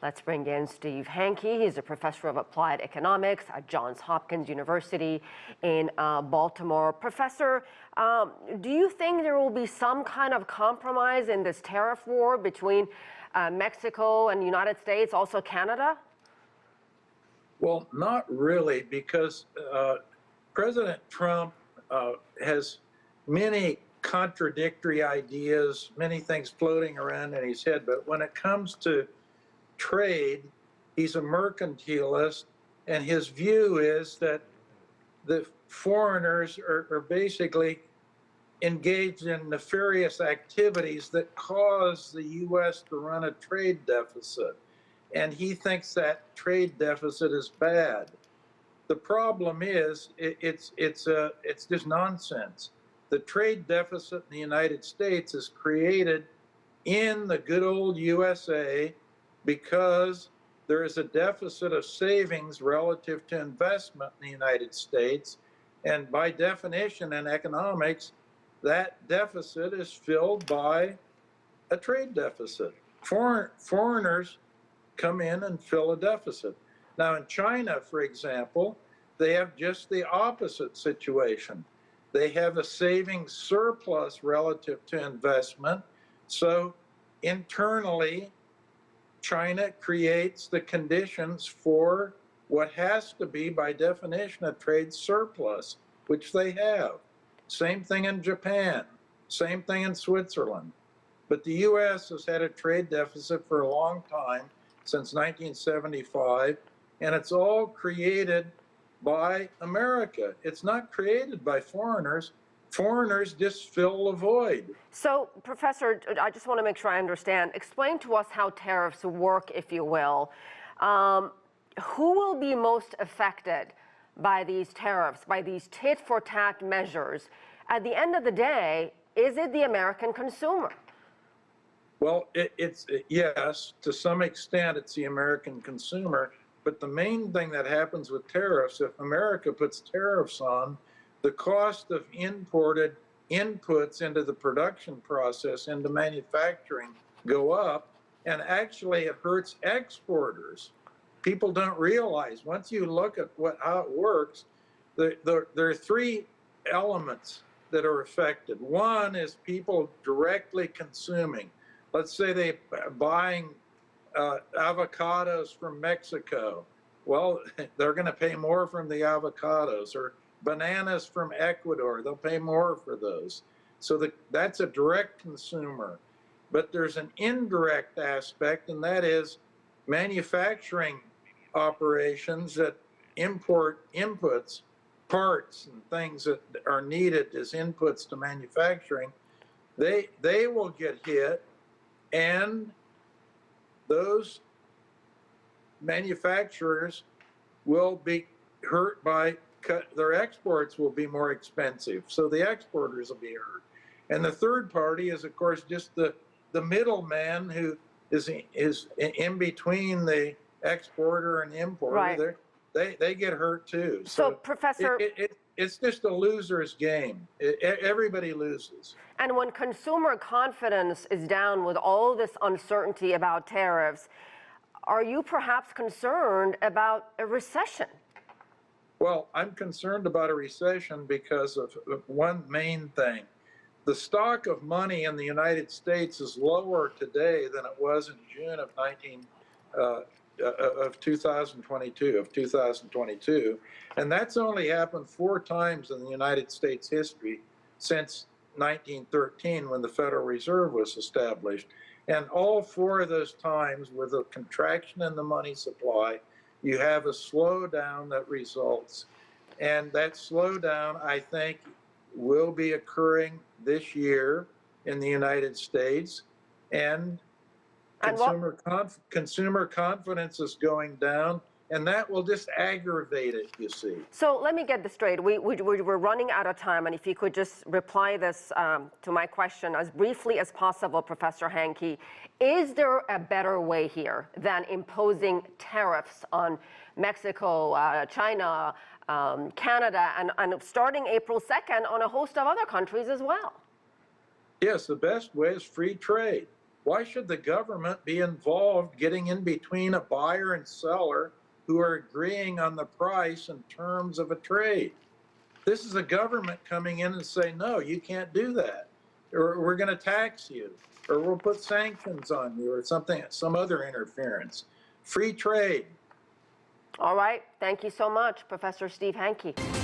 Let's bring in Steve Hanke. He's a professor of applied economics at Johns Hopkins University in Baltimore. Professor, do you think there will be some kind of compromise in this tariff war between Mexico and the United States, also Canada? Well, not really, because President Trump has many contradictory ideas, many things floating around in his head. But when it comes to trade, he's a mercantilist, and his view is that the foreigners are basically engaged in nefarious activities that cause the U.S. to run a trade deficit. And he thinks that trade deficit is bad. The problem is it's just nonsense. The trade deficit in the United States is created in the good old USA because there is a deficit of savings relative to investment in the United States. And by definition in economics, that deficit is filled by a trade deficit. Foreigners come in and fill a deficit. Now in China, for example, they have just the opposite situation. They have a savings surplus relative to investment. So internally, China creates the conditions for what has to be, by definition, a trade surplus, which they have. Same thing in Japan, same thing in Switzerland. But the U.S. has had a trade deficit for a long time, since 1975, and it's all created by America. It's not created by foreigners. Foreigners just fill the void. So, Professor, I just want to make sure I understand. Explain to us how tariffs work, if you will. Who will be most affected by these tariffs, by these tit-for-tat measures? At the end of the day, is it the American consumer? Well, yes, to some extent, it's the American consumer. But the main thing that happens with tariffs, if America puts tariffs on, the cost of imported inputs into the production process, into manufacturing, go up. And actually, it hurts exporters. People don't realize, once you look at how it works, there are three elements that are affected. One is people directly consuming. Let's say they're buying avocados from Mexico. Well, they're going to pay more from the avocados, or bananas from Ecuador. They'll pay more for those. So that's a direct consumer. But there's an indirect aspect, and that is manufacturing operations that import inputs, parts and things that are needed as inputs to manufacturing. They will get hit. And those manufacturers will be hurt by their exports will be more expensive. So the exporters will be hurt. And the third party is, of course, just the middleman who is in between the exporter and importer. Right. They get hurt too. So Professor, it's just a loser's game. Everybody loses. And when consumer confidence is down with all this uncertainty about tariffs, are you perhaps concerned about a recession? Well, I'm concerned about a recession because of one main thing. The stock of money in the United States is lower today than it was in June of 2022, and that's only happened 4 times in the United States history since 1913, when the Federal Reserve was established. And all 4 of those times, with a contraction in the money supply, you have a slowdown that results. And that slowdown, I think, will be occurring this year in the United States. And consumer confidence is going down, and that will just aggravate it, you see. So let me get this straight. We're running out of time, and if you could just reply this to my question as briefly as possible, Professor Hanke. Is there a better way here than imposing tariffs on Mexico, China, Canada, and starting April 2nd on a host of other countries as well? Yes, the best way is free trade. Why should the government be involved getting in between a buyer and seller who are agreeing on the price and terms of a trade? This is the government coming in and saying, no, you can't do that, or we're going to tax you, or we'll put sanctions on you, or something, some other interference. Free trade. All right. Thank you so much, Professor Steve Hanke.